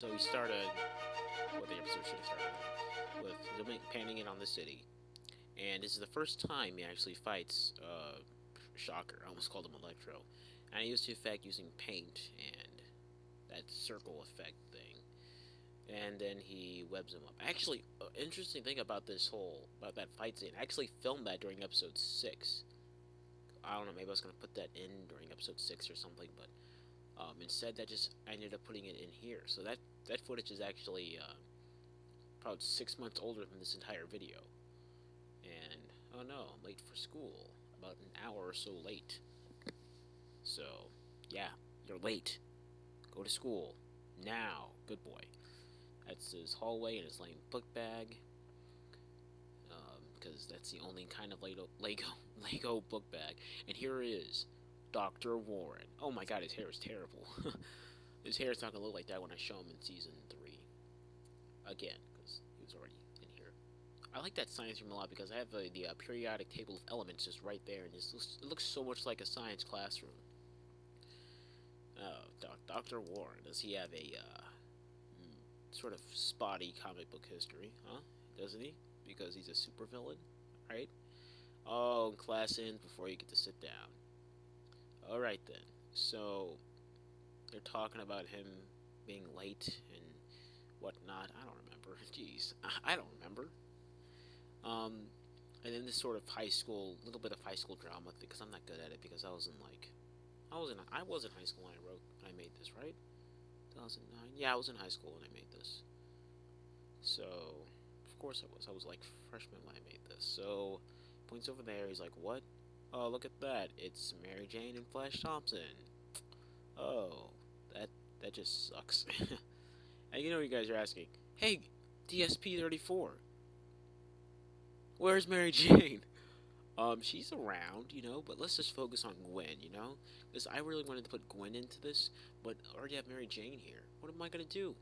So we started, what the episode should have started with panning it on the city, and this is the first time he actually fights Shocker. I almost called him Electro, and he used the effect using paint and that circle effect thing, and then he webs him up. Actually, interesting thing about about that fight scene, I actually filmed that during episode 6. I don't know, maybe I was gonna put that in during episode 6 or something, but instead, that just I ended up putting it in here. So that footage is actually probably 6 months older than this entire video. And oh no, I'm late for school. About an hour or so late. So yeah, you're late. Go to school now. Good boy. That's his hallway and his lame book bag. Because that's the only kind of Lego book bag. And here is Dr. Warren. Oh my god, his hair is terrible. His hair is not gonna look like that when I show him in season 3 again, because he was already in here. I like that science room a lot because I have the periodic table of elements just right there, and it looks so much like a science classroom. Dr. Warren, does he have a sort of spotty comic book history, huh? Doesn't he? Because he's a supervillain, right? Oh, class ends before you get to sit down. Alright then. So, they're talking about him being late and whatnot. I don't remember. Jeez, I don't remember. Um, and then this sort of little bit of high school drama because I'm not good at it because I was in high school when I made this, right? 2009. Yeah, I was in high school when I made this. So, of course I was. I was like freshman when I made this. So, points over there. He's like, "What? Oh, look at that! It's Mary Jane and Flash Thompson. Oh, that that just sucks." And you know, you guys are asking, "Hey, DSP-34, where's Mary Jane?" She's around, but let's just focus on Gwen. Because I really wanted to put Gwen into this, but I already have Mary Jane here. What am I gonna do?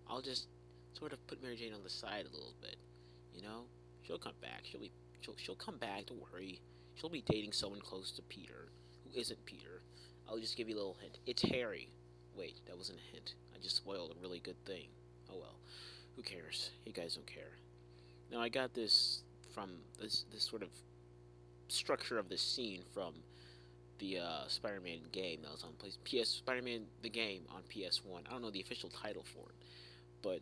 I'll just sort of put Mary Jane on the side a little bit, you know? She'll come back. She'll come back. Don't worry. She'll be dating someone close to Peter, who isn't Peter. I'll just give you a little hint. It's Harry. Wait, that wasn't a hint. I just spoiled a really good thing. Oh well. Who cares? You guys don't care. Now I got this from this sort of structure of this scene from the Spider-Man game that was on Spider-Man the game on PS1. I don't know the official title for it, but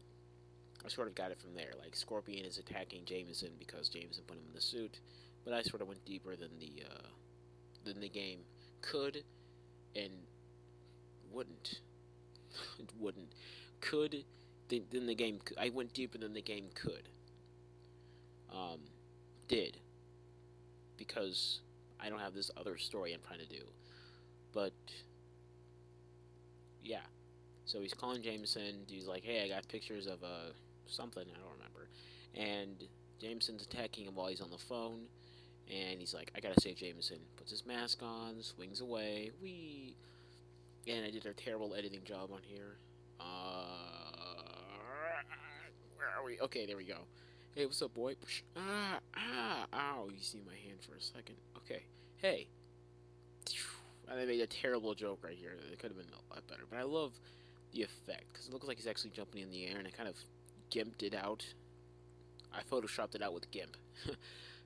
I sort of got it from there. Like Scorpion is attacking Jameson because Jameson put him in the suit, but I sort of went deeper than the game could and wouldn't. It wouldn't could than the game. I went deeper than the game could. Um, did because I don't have this other story I'm trying to do. But yeah, so he's calling Jameson. He's like, "Hey, I got pictures of something I don't remember," and Jameson's attacking him while he's on the phone. And he's like, "I gotta save Jameson." Puts his mask on, swings away. Wee. And I did a terrible editing job on here. Where are we? Okay, there we go. Hey, what's up, boy? Ow! You see my hand for a second. Okay. Hey. And I made a terrible joke right here. It could have been a lot better, but I love the effect because it looks like he's actually jumping in the air, and I kind of gimped it out. I photoshopped it out with GIMP.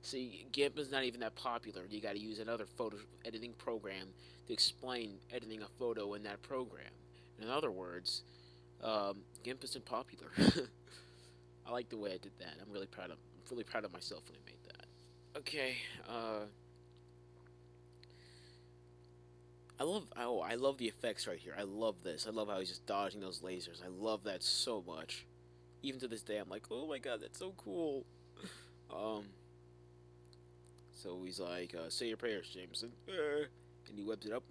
See, GIMP is not even that popular. You got to use another photo editing program to explain editing a photo in that program. In other words, GIMP isn't popular. I like the way I did that. I'm really proud of myself when I made that. Okay. I love the effects right here. I love this. I love how he's just dodging those lasers. I love that so much. Even to this day, I'm like, oh my god, that's so cool. Um, so he's like, say your prayers, Jameson. And he webs it up.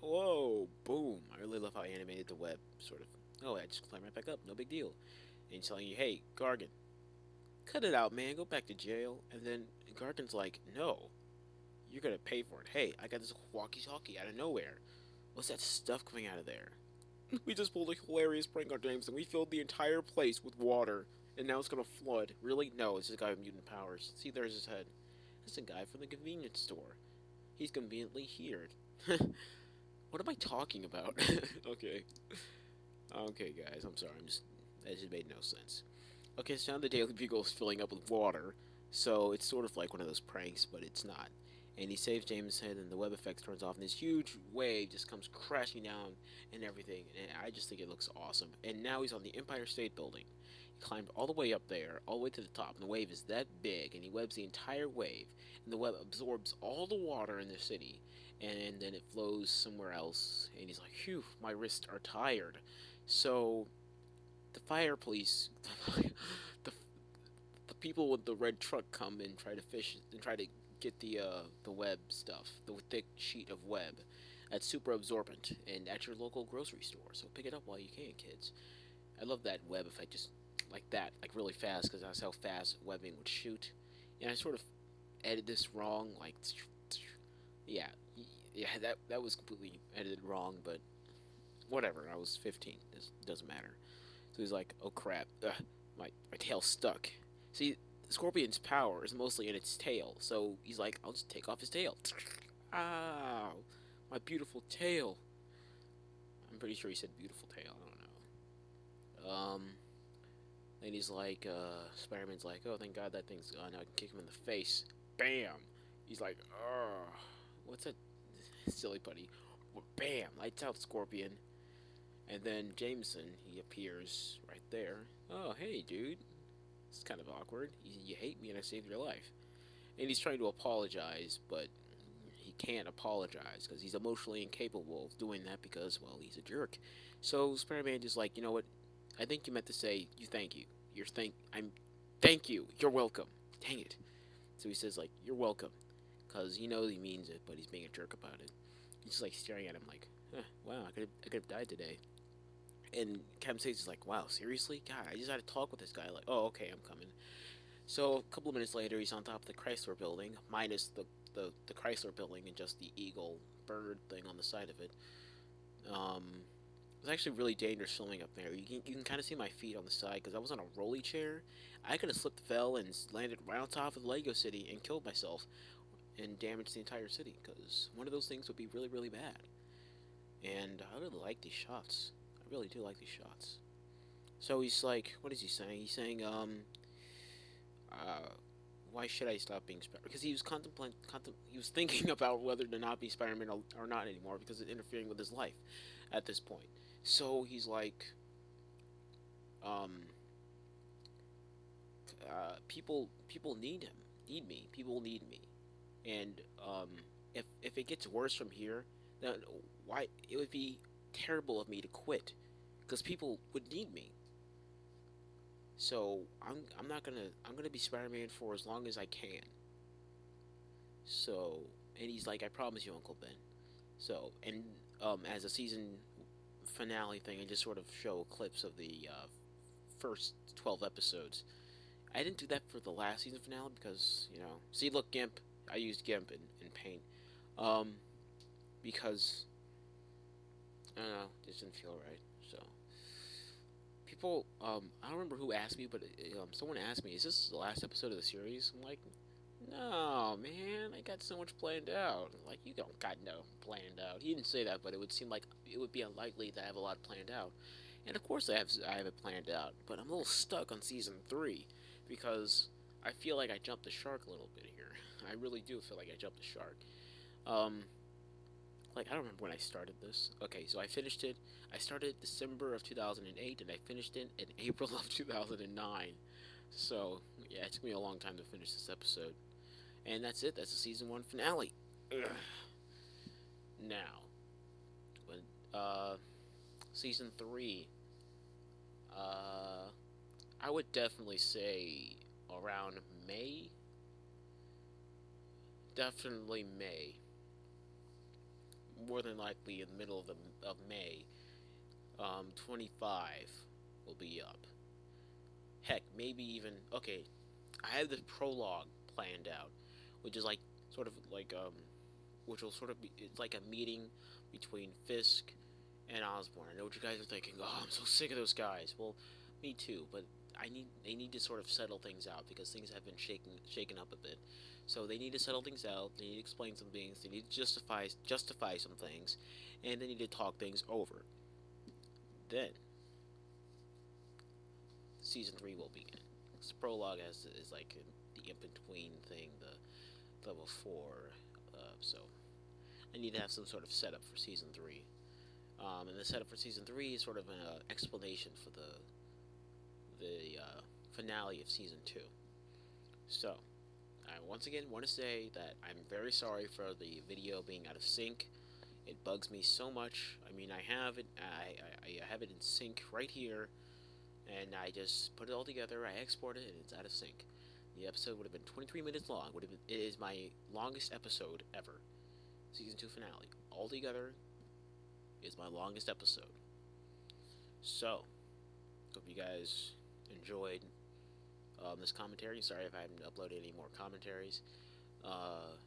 Whoa, boom. I really love how he animated the web, sort of. Oh, I just climb right back up. No big deal. And he's telling you, hey, Gargan, cut it out, man. Go back to jail. And then Gargan's like, no, you're gonna pay for it. Hey, I got this walkie-talkie out of nowhere. What's that stuff coming out of there? We just pulled a hilarious prank on James and we filled the entire place with water. And now it's gonna flood. Really? No, it's this guy with mutant powers. See, there's his head. That's a guy from the convenience store. He's conveniently here. What am I talking about? Okay. Okay, guys, I'm sorry. That just made no sense. Okay, so now the Daily Bugle is filling up with water, so it's sort of like one of those pranks, but it's not. And he saves Jameson, and the web effects turns off, and this huge wave just comes crashing down and everything. And I just think it looks awesome. And now he's on the Empire State Building. He climbed all the way up there, all the way to the top, and the wave is that big, and he webs the entire wave, and the web absorbs all the water in the city, and then it flows somewhere else. And he's like, "Phew, my wrists are tired." So the fire police, the the people with the red truck come and try to fish and try to get the web stuff, the thick sheet of web that's super absorbent and at your local grocery store. So pick it up while you can, kids. I love that web effect, just like that, like really fast, because that's how fast webbing would shoot. And I sort of edited this wrong, like yeah, yeah, that was completely edited wrong, but whatever. I was 15. This doesn't matter. So he's like, "Oh crap, my tail's stuck." See, Scorpion's power is mostly in its tail, so he's like, "I'll just take off his tail." Ow, my beautiful tail. I'm pretty sure he said beautiful tail. I don't know. Then he's like, Spider-Man's like, "Oh, thank God that thing's gone. Now I can kick him in the face." Bam. He's like, "Oh, what's that silly putty?" Bam. Lights out, Scorpion. And then Jameson, he appears right there. "Oh, hey, dude. It's kind of awkward. You hate me and I saved your life." And he's trying to apologize, but he can't apologize because he's emotionally incapable of doing that because, well, he's a jerk. So Spider-Man just like, "You know what? I think you meant to say you thank you. Thank you. You're welcome." Dang it. So he says like, "You're welcome," because he knows he means it, but he's being a jerk about it. He's just like staring at him like, wow, I could have died today. And Captain Stacy's is like, "Wow, seriously? God, I just had to talk with this guy." Like, "Oh, okay, I'm coming." So a couple of minutes later, he's on top of the Chrysler building, minus the Chrysler building and just the eagle bird thing on the side of it. Um, it's actually really dangerous filming up there. You can kind of see my feet on the side because I was on a rolly chair. I could have slipped, fell, and landed right on top of the Lego City and killed myself and damaged the entire city because one of those things would be really, really bad. And I really like these shots. I really do like these shots. So he's like, what is he saying? He's saying, uh, why should I stop being Spider? Because he was he was thinking about whether to not be Spider-Man or not anymore because it's interfering with his life at this point. So he's like, um, people need me. People need me, and if it gets worse from here, then why it would be terrible of me to quit, because people would need me. So I'm gonna be Spider-Man for as long as I can. So, and he's like, "I promise you, Uncle Ben." So, and as a season finale thing, I just sort of show clips of the first 12 episodes. I didn't do that for the last season finale because, see, look, GIMP. I used GIMP in Paint, um, because I don't know, it just didn't feel right. So people, I don't remember who asked me, but someone asked me, "Is this the last episode of the series?" I'm like, "No, man, I got so much planned out." Like, "You don't got no planned out." He didn't say that, but it would seem like it would be unlikely to have a lot planned out. And of course, I have it planned out, but I'm a little stuck on season 3 because I feel like I jumped the shark a little bit here. I really do feel like I jumped the shark. Um, like, I don't remember when I started this. Okay, so I finished it. I started December of 2008, and I finished it in April of 2009. So yeah, it took me a long time to finish this episode. And that's it. That's the season 1 finale. Ugh. Now, when season 3, uh, I would definitely say around May. Definitely May. More than likely in the middle of May. 25 will be up. Heck, maybe even okay. I have the prologue planned out, which is like sort of like which will sort of be it's like a meeting between Fisk and Osborn. I know what you guys are thinking. "Oh, I'm so sick of those guys." Well, me too. But they need to sort of settle things out because things have been shaken up a bit. So they need to settle things out. They need to explain some things. They need to justify some things, and they need to talk things over. Then season 3 will begin. This prologue is like the in between thing, the level 4. So I need to have some sort of setup for season 3. And the setup for season 3 is sort of an explanation for the finale of season 2. So I once again want to say that I'm very sorry for the video being out of sync. It bugs me so much. I mean, I have it in sync right here, and I just put it all together. I export it, and it's out of sync. The episode would have been 23 minutes long. It is my longest episode ever. Season 2 finale. All together is my longest episode. So, hope you guys enjoyed this commentary. Sorry if I haven't uploaded any more commentaries. Uh,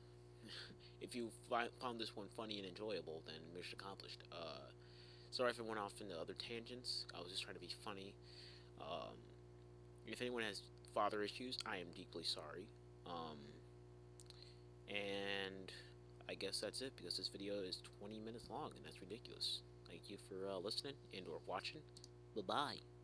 if you found this one funny and enjoyable, then mission accomplished. Sorry if I went off into other tangents. I was just trying to be funny. Um, if anyone has father issues, I am deeply sorry. And I guess that's it, because this video is 20 minutes long, and that's ridiculous. Thank you for listening and or watching. Bye-bye.